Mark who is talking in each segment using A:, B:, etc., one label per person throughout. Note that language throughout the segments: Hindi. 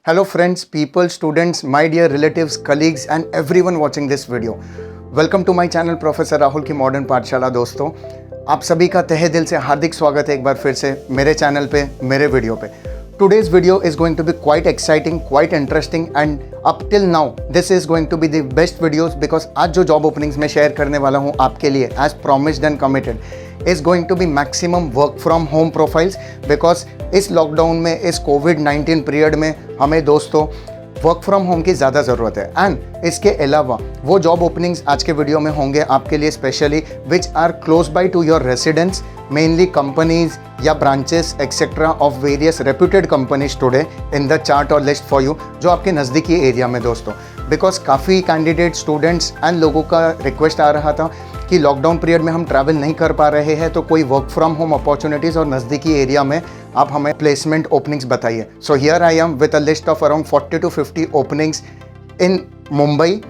A: Hello friends, people, students, my dear relatives, colleagues and everyone watching this video. Welcome to my channel professor Rahul की मॉडर्न पाठशाला। दोस्तों, आप सभी का तहे दिल से हार्दिक स्वागत है एक बार फिर से मेरे चैनल पे, मेरे वीडियो पे। Today's video is going to be quite exciting, quite interesting and up till now this is going to be the best videos because आज जो जॉब ओपनिंग्स मैं शेयर करने वाला हूँ आपके लिए as promised and committed is going to be maximum work from home profiles because इस लॉकडाउन में, इस कोविड-19 पीरियड में हमें दोस्तों वर्क फ्रॉम होम की ज़्यादा ज़रूरत है। एंड इसके अलावा वो जॉब ओपनिंग्स आज के वीडियो में होंगे आपके लिए specially which are close by to your residence, mainly companies या branches etcetera of various reputed companies today in the chart और लिस्ट फॉर यू, जो आपके नज़दीकी एरिया में दोस्तों। बिकॉज काफ़ी कैंडिडेट, स्टूडेंट्स एंड लोगों का रिक्वेस्ट आ रहा था कि लॉकडाउन पीरियड में हम ट्रैवल नहीं कर पा रहे हैं, तो कोई वर्क फ्रॉम होम अपॉर्चुनिटीज़ और नज़दीकी एरिया में आप हमें प्लेसमेंट ओपनिंग्स बताइए। So here I am with a list of around 40 to 50 openings in Mumbai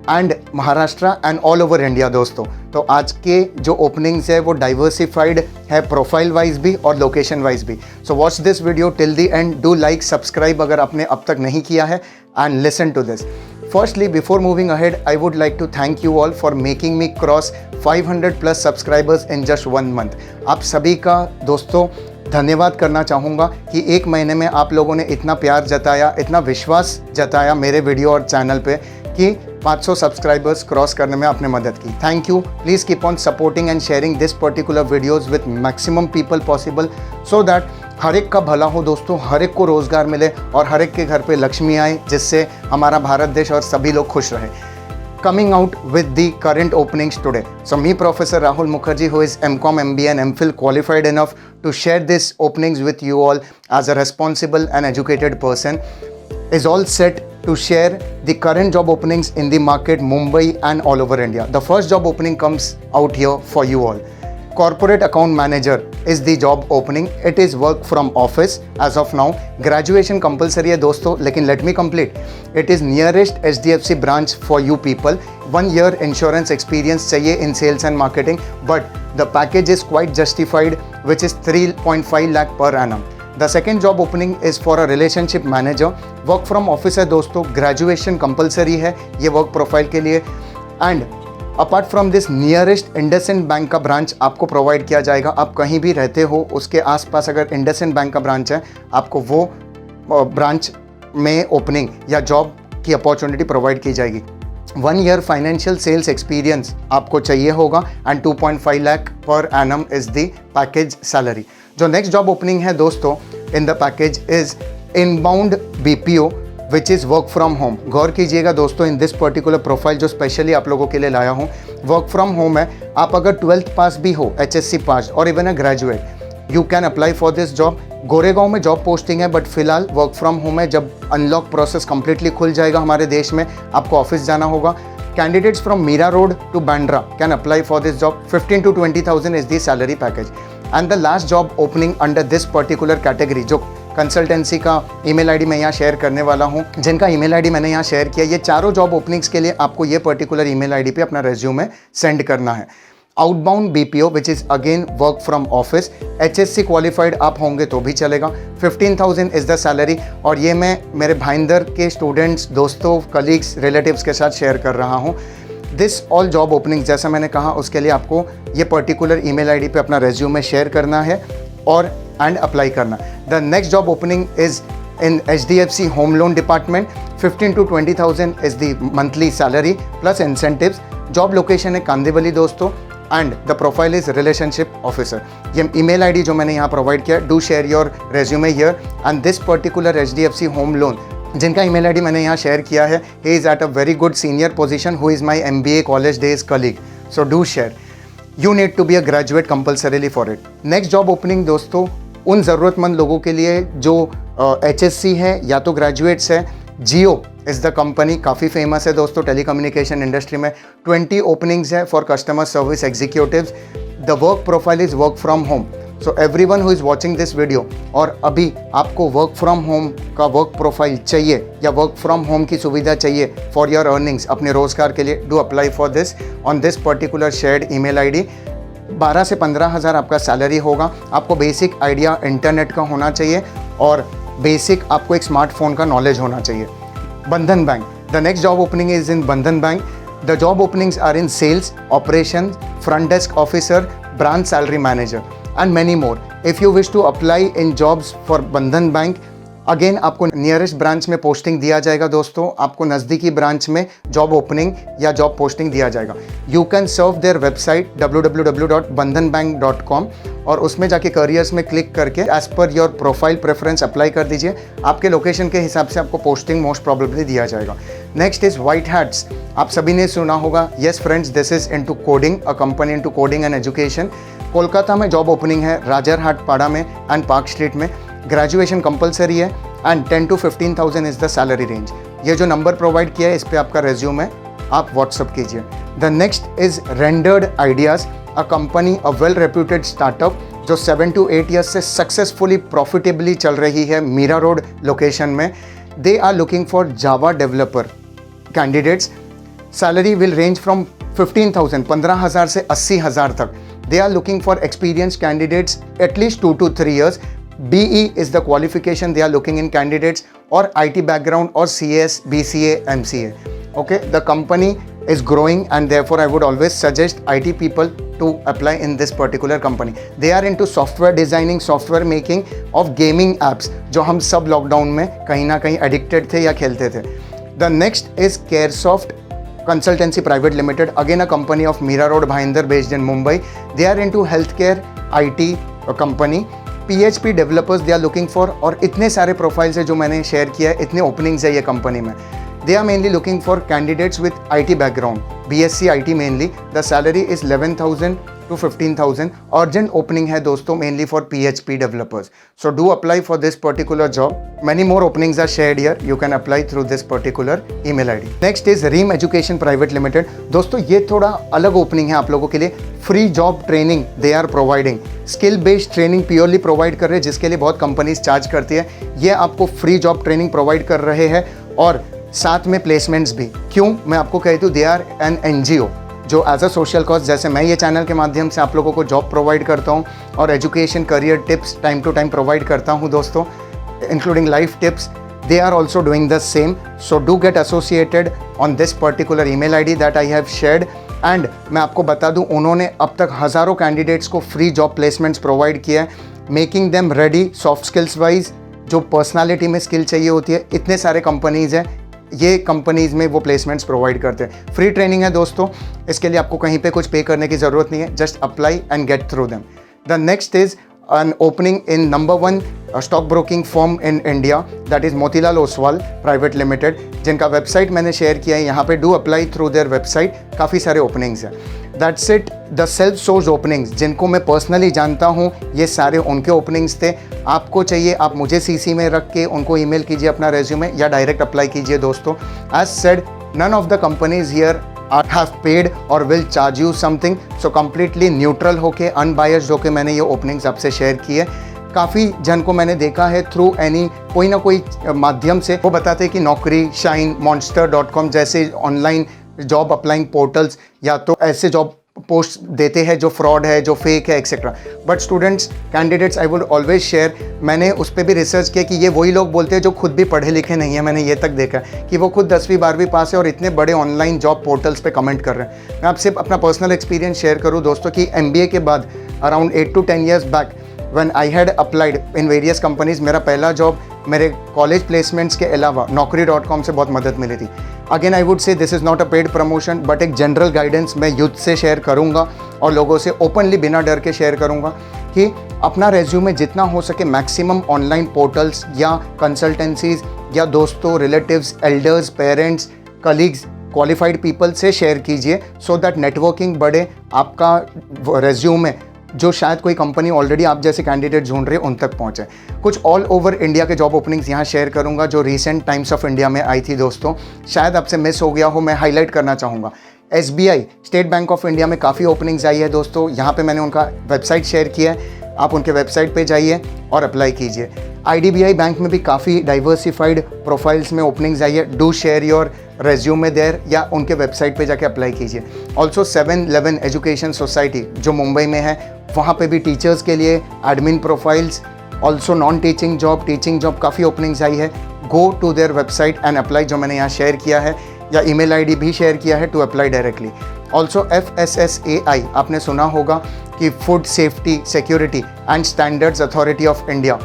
A: and Maharashtra and all over India दोस्तों। तो आज के जो ओपनिंग्स है वो डाइवर्सिफाइड है, प्रोफाइल वाइज भी और लोकेशन वाइज भी। So watch this video till the end, do like, subscribe अगर आपने अब तक नहीं किया है and listen to this. Firstly, before moving ahead, I would like to thank you all for making me cross 500 plus subscribers in just 1 month. आप सभी का दोस्तों धन्यवाद करना चाहूँगा कि एक महीने में आप लोगों ने इतना प्यार जताया, इतना विश्वास जताया मेरे वीडियो और चैनल पे कि 500 सब्सक्राइबर्स क्रॉस करने में आपने मदद की। Thank you. Please keep on supporting and sharing this particular videos with maximum people possible so that हर एक का भला हो दोस्तों, हर एक को रोज़गार मिले और हर एक के घर पे लक्ष्मी आए, जिससे हमारा भारत देश और सभी लोग खुश रहे। Coming out with the current openings today. So me, Professor Rahul Mukherjee, who is MCom, MBA and MPhil qualified enough to share these openings with you all as a responsible and educated person, is all set to share the current job openings in the market, Mumbai and all over India. The first job opening comes out here for you all. Corporate Account Manager is the job opening. It is work from office as of now. Graduation compulsory है दोस्तों, लेकिन let me complete. It is nearest HDFC branch for you people. 1 year insurance experience चाहिए in sales and marketing, but the package is quite justified, which is 3.5 lakh per annum. The second job opening is for a relationship manager. Work from office है दोस्तों, graduation compulsory है ये वर्क प्रोफाइल के लिए। And apart from this, nearest IndusInd bank का ब्रांच आपको प्रोवाइड किया जाएगा। आप कहीं भी रहते हो उसके आसपास अगर इंडसइंड बैंक का ब्रांच है, आपको वो ब्रांच में ओपनिंग या जॉब की अपॉर्चुनिटी प्रोवाइड की जाएगी। 1 year फाइनेंशियल सेल्स एक्सपीरियंस आपको चाहिए होगा and 2.5 lakh per annum is the package salary. जो नेक्स्ट जॉब ओपनिंग है दोस्तों in the package is inbound BPO which is work from home. गौर कीजिएगा दोस्तों, इन दिस पर्टिकुलर प्रोफाइल जो स्पेशली आप लोगों के लिए लाया हूँ, वर्क फ्रॉम होम है। आप अगर 12th पास भी हो, HSC पास और even a graduate, you can apply for this job. Goregaon में जॉब पोस्टिंग है, बट फिलहाल वर्क फ्रॉम होम है। जब अनलॉक प्रोसेस कंप्लीटली खुल जाएगा हमारे देश में, आपको ऑफिस जाना होगा। Candidates from Mira Road to Bandra can apply for this job. 15 to 20,000 is the salary package. And the last job opening under this particular category, जो कंसल्टेंसी का ईमेल आईडी मैं यहाँ शेयर करने वाला हूँ, जिनका ईमेल आईडी मैंने यहाँ शेयर किया, ये चारों जॉब ओपनिंग्स के लिए आपको ये पर्टिकुलर ईमेल आईडी पे अपना रेज्यूमे सेंड करना है। Outbound BPO which is again work from office, HSC qualified आप होंगे तो भी चलेगा। 15,000 इज़ द सैलरी। और ये मैं मेरे भाईंदर के स्टूडेंट्स, दोस्तों, कलीग्स, रिलेटिव्स के साथ शेयर कर रहा हूँ। दिस ऑल जॉब ओपनिंग्स, जैसा मैंने कहा, उसके लिए आपको ये पर्टिकुलर ईमेल आईडी पे अपना रेज्यूमे शेयर करना है और एंड अप्लाई करना। The next job opening is in HDFC home loan department. 15 to 20,000 is the monthly salary plus incentives. Job location है कांदिवली दोस्तों and the profile is relationship officer. ये ईमेल आईडी जो मैंने यहाँ प्रोवाइड किया, do share your resume here. And this particular HDFC home loan, जिनका ईमेल आईडी मैंने यहाँ शेयर किया है, he is at a very good senior position who is my MBA college days colleague. So do share. You need to be a graduate compulsorily for it. Next job opening दोस्तों उन ज़रूरतमंद लोगों के लिए जो HSC है या तो ग्रेजुएट्स है। जियो इज़ द कंपनी, काफ़ी फेमस है दोस्तों टेलीकम्युनिकेशन इंडस्ट्री में। 20 ओपनिंग्स है for customer service executives. The work profile is work from home. So everyone who is watching this video और अभी आपको वर्क फ्रॉम होम का वर्क प्रोफाइल चाहिए या वर्क फ्रॉम होम की सुविधा चाहिए फॉर योर अर्निंग्स, अपने रोजगार के लिए, do apply for this on this particular shared email ID. 12 से 15 हज़ार आपका सैलरी होगा। आपको बेसिक आइडिया इंटरनेट का होना चाहिए और बेसिक आपको एक स्मार्टफोन का नॉलेज होना चाहिए। Bandhan bank, the next job opening is in Bandhan bank. The job openings are in sales, operation, front desk officer, branch salary manager and many more. If you wish to apply in jobs for Bandhan bank, again आपको नियरेस्ट ब्रांच में पोस्टिंग दिया जाएगा दोस्तों, आपको नज़दीकी ब्रांच में जॉब ओपनिंग या जॉब पोस्टिंग दिया जाएगा। You can serve their website www.bandhanbank.com और उसमें जाके करियर्स में क्लिक करके as per your profile preference apply कर दीजिए। आपके लोकेशन के हिसाब से आपको पोस्टिंग मोस्ट प्रॉब्लली दिया जाएगा। Next is white hats. आप सभी ने सुना होगा, yes friends, this is into coding, a company into coding and education. Kolkata में जॉब ओपनिंग है, राजरहाट पाड़ा में एंड पार्क स्ट्रीट में। ग्रेजुएशन कंपलसरी है and 10 to 15,000 is the salary range. ये जो नंबर प्रोवाइड किया है इस पे आपका रेज्यूम है, आप व्हाट्सअप कीजिए। The next is rendered ideas, a company, a well reputed startup जो 7 to 8 ईयर्स से सक्सेसफुली प्रॉफिटेबली चल रही है मीरा रोड लोकेशन में। They are looking for Java developer candidates. Salary will range from 15,000 15,000 से 80,000 तक। They are looking for experience candidates at least 2 to 3 years. BE is the qualification they are looking in candidates, or IT background, or CS, BCA, MCA. Okay, the company is growing and therefore I would always suggest IT people to apply in this particular company. They are into software designing, software making of gaming apps जो हम सब लॉकडाउन में कहीं ना कहीं addicted थे या खेलते थे। The next is Caresoft Consultancy Private Limited, again a company of Mira Road, Bhayandar, based in Mumbai. They are into healthcare IT company. PHP developers they are looking for, और इतने सारे प्रोफाइल्स है जो मैंने शेयर किया है, इतने ओपनिंग्स है ये कंपनी में। They are mainly looking for candidates with IT background, BSc IT mainly. The salary is 11,000 to 15,000। Urgent opening है दोस्तों, mainly for PHP developers. So do apply for this particular job. Many more openings are shared here, you can apply through this particular email ID। Next is Reem education private limited. दोस्तों ये थोड़ा अलग ओपनिंग है आप लोगों के लिए। Free job training they are providing, skill based training purely provide कर रहे हैं, जिसके लिए बहुत कंपनीज चार्ज करती है। ये आपको फ्री जॉब ट्रेनिंग प्रोवाइड कर रहे हैं और साथ में प्लेसमेंट्स भी। क्यों, मैं आपको कहती हूँ, दे आर एन NGO जो एज अ सोशल कॉज, जैसे मैं ये चैनल के माध्यम से आप लोगों को जॉब प्रोवाइड करता हूँ और education career tips time to time provide करता हूँ दोस्तों, including life tips. They are also doing the same, so do get associated on this particular email ID that I have shared. And मैं आपको बता दूं, उन्होंने अब तक हज़ारों कैंडिडेट्स को फ्री जॉब प्लेसमेंट्स प्रोवाइड किया है, making them ready soft skills wise, जो पर्सनालिटी में स्किल चाहिए होती है। इतने सारे कंपनीज़ हैं, ये कंपनीज़ में वो प्लेसमेंट्स प्रोवाइड करते हैं। फ्री ट्रेनिंग है दोस्तों, इसके लिए आपको कहीं पे कुछ पे करने की ज़रूरत नहीं है, just apply and get through them. The next is an opening in number 1 stock broking firm in India, that is Motilal Oswal Private Limited, जिनका वेबसाइट मैंने शेयर किया है यहाँ पे। Do apply through their website, काफ़ी सारे ओपनिंग्स हैं। That's it. The self source openings, जिनको मैं पर्सनली जानता हूँ, ये सारे उनके ओपनिंग्स थे। आपको चाहिए, आप मुझे CC में रख के उनको ईमेल कीजिए अपना रेज्यूमे या डायरेक्ट अप्लाई कीजिए दोस्तों। As said, none of the companies here have paid or will charge you something, so completely neutral होके, unbiased होके मैंने ये ओपनिंग्स आपसे शेयर की है। काफ़ी जन को मैंने देखा है थ्रू एनी कोई ना कोई माध्यम से वो बताते हैं कि नौकरी, शाइन, monster.com जैसे ऑनलाइन जॉब अप्लाइंग पोर्टल्स या तो ऐसे जॉब पोस्ट देते हैं जो फ्रॉड है, जो फेक है, etcetera. But students, candidates, I would always share, मैंने उस पर भी रिसर्च किया कि ये वही लोग बोलते हैं जो खुद भी पढ़े लिखे नहीं है। मैंने ये तक देखा कि वो खुद 10वीं 12वीं पास है और इतने बड़े ऑनलाइन जॉब पोर्टल्स पे कमेंट कर रहे हैं। मैं आपसे अपना पर्सनल एक्सपीरियंस शेयर करूँ दोस्तों कि MBA के बाद around 8 to 10 years back when I had applied in various companies, मेरा पहला जॉब मेरे कॉलेज प्लेसमेंट्स के अलावा Naukri.com से बहुत मदद मिली थी। Again I would say this is not a paid promotion, but एक जनरल गाइडेंस मैं यूथ से शेयर करूंगा और लोगों से ओपनली बिना डर के शेयर करूंगा कि अपना रेज्यूमे जितना हो सके मैक्सिमम ऑनलाइन पोर्टल्स या कंसल्टेंसीज या दोस्तों, relatives, elders, parents, colleagues, qualified people से शेयर कीजिए, सो दैट नेटवर्किंग बढ़े, आपका रेज्यूमे जो शायद कोई कंपनी ऑलरेडी आप जैसे कैंडिडेट ढूंढ रहे उन तक पहुंचे। कुछ ऑल ओवर इंडिया के जॉब ओपनिंग्स यहाँ शेयर करूंगा जो रीसेंट टाइम्स ऑफ इंडिया में आई थी दोस्तों, शायद आपसे मिस हो गया हो, मैं हाईलाइट करना चाहूँगा। SBI, state bank of India में काफ़ी ओपनिंग्स आई है दोस्तों, यहाँ पे मैंने उनका वेबसाइट शेयर किया है, आप उनके वेबसाइट पे जाइए और अप्लाई कीजिए। IDBI बैंक में भी काफ़ी डाइवर्सिफाइड प्रोफाइल्स में ओपनिंग्स आई है, do share your resume there या उनके वेबसाइट पे जाके अप्लाई कीजिए। ऑल्सो 7-11 एजुकेशन सोसाइटी जो मुंबई में है, वहाँ पे भी टीचर्स के लिए admin profiles, also non teaching job काफ़ी ओपनिंग्स आई है। Go to their website and apply, जो मैंने यहाँ शेयर किया है, या ईमेल आईडी भी शेयर किया है to apply directly. Also FSSAI आपने सुना होगा कि food safety security and standards authority of India,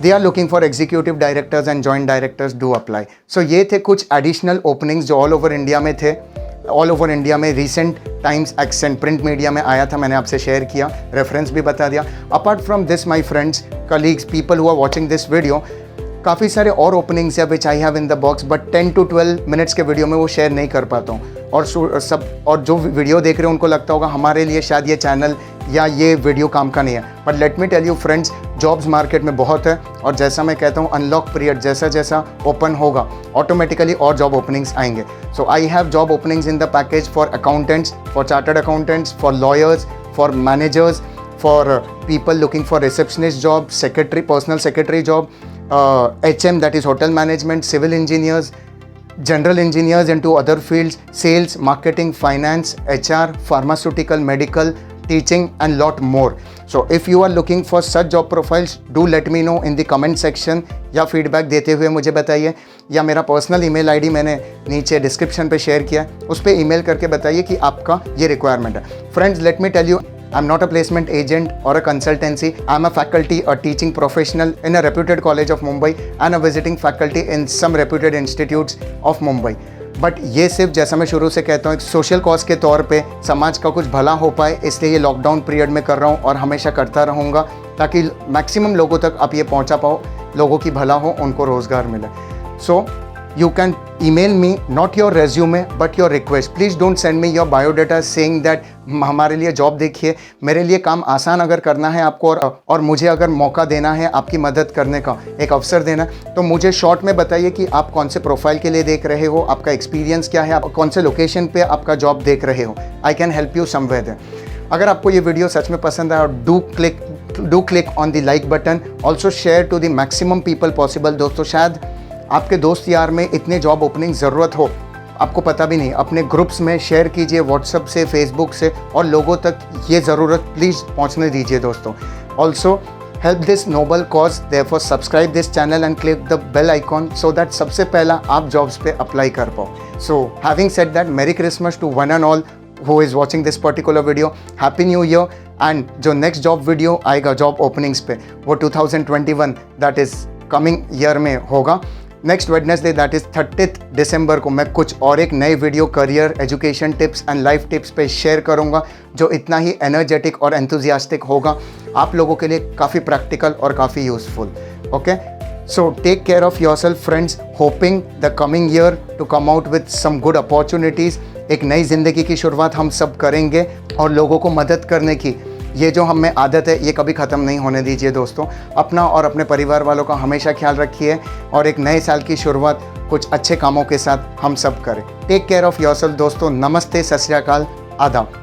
A: they are looking for executive directors and joint directors, do apply. So ये थे कुछ एडिशनल ओपनिंग्स जो ऑल ओवर इंडिया में थे। ऑल ओवर इंडिया में रिसेंट टाइम्स एक्सेंट प्रिंट मीडिया में आया था, मैंने आपसे शेयर किया, रेफरेंस भी बता दिया। Apart from this my friends, colleagues, people who are watching this video, काफ़ी सारे और ओपनिंग्स है which I have in the box, but 10 to 12 minutes के वीडियो में वो शेयर नहीं कर पाता हूँ। और जो वीडियो देख रहे हैं उनको लगता होगा हमारे लिए शायद ये चैनल या ये वीडियो काम का नहीं है, but let me tell you friends, jobs market में बहुत है। और जैसा मैं कहता हूँ, अनलॉक पीरियड जैसा जैसा ओपन होगा ऑटोमेटिकली और जॉब ओपनिंग्स आएंगे। So I have job openings in the package for accountants, for chartered accountants, for lawyers, for managers, for people looking for receptionist job, secretary, personal secretary job, HM, that is hotel management, civil engineers, general engineers into other fields, sales, marketing, finance, HR, pharmaceutical, medical, teaching and lot more. So if you are looking for such job profiles, do let me know in the comment section, या फीडबैक देते हुए मुझे बताइए, या मेरा पर्सनल ईमेल आईडी मैंने नीचे डिस्क्रिप्शन पे शेयर किया, उस पर ईमेल करके बताइए कि आपका ये रिक्वायरमेंट है। Friends, let me tell you, I'm not a placement agent or a consultancy. I'm a faculty or teaching professional in a reputed college of Mumbai and a visiting faculty in some reputed institutes of Mumbai. But ये सिर्फ, जैसा मैं शुरू से कहता हूँ, एक सोशल कॉज के तौर पे समाज का कुछ भला हो पाए, इसलिए ये लॉकडाउन पीरियड में कर रहा हूँ और हमेशा करता रहूँगा, ताकि मैक्सिमम लोगों तक आप ये पहुँचा पाओ, लोगों की भला हो, उनको रोज़गार मिले। सो you can email me not your resume but your request. Please don't send me your biodata saying that हमारे लिए जॉब देखिए। मेरे लिए काम आसान अगर करना है आपको, और मुझे अगर मौका देना है, आपकी मदद करने का एक अवसर देना, तो मुझे शॉर्ट में बताइए कि आप कौन से प्रोफाइल के लिए देख रहे हो, आपका एक्सपीरियंस क्या है, आप कौन से लोकेशन पे आपका जॉब देख रहे हो। I can help you somewhere there. अगर आपको ये वीडियो सच में पसंद आया, do click on the like button, also share to the maximum people possible. दोस्तों, शायद आपके दोस्त यार में इतने जॉब ओपनिंग ज़रूरत हो, आपको पता भी नहीं। अपने ग्रुप्स में शेयर कीजिए, व्हाट्सएप से, फेसबुक से, और लोगों तक ये ज़रूरत प्लीज़ पहुंचने दीजिए दोस्तों। Also help this noble cause, therefore subscribe this channel and click the bell icon so that सबसे पहला आप जॉब्स पे अप्लाई कर पाओ। So having said that, merry Christmas to one and all who is watching this particular video, happy new year. And जो नेक्स्ट जॉब वीडियो आएगा जॉब ओपनिंग्स पे, वो 2021 दैट इज़ कमिंग ईयर में होगा। नेक्स्ट वेडनेसडे दैट इज़ 30 दिसंबर को मैं कुछ और एक नए video career, education tips and life tips पे शेयर करूंगा, जो इतना ही एनर्जेटिक और एंथुजियास्टिक होगा, आप लोगों के लिए काफ़ी प्रैक्टिकल और काफ़ी useful. Okay, so take care of yourself friends, hoping the coming year to come out with some good opportunities. एक नई ज़िंदगी की शुरुआत हम सब करेंगे, और लोगों को मदद करने की ये जो हम में आदत है, ये कभी ख़त्म नहीं होने दीजिए दोस्तों। अपना और अपने परिवार वालों का हमेशा ख्याल रखिए, और एक नए साल की शुरुआत कुछ अच्छे कामों के साथ हम सब करें। टेक केयर ऑफ़ योरसेल्फ दोस्तों। नमस्ते, सत श्री अकाल, आदाब।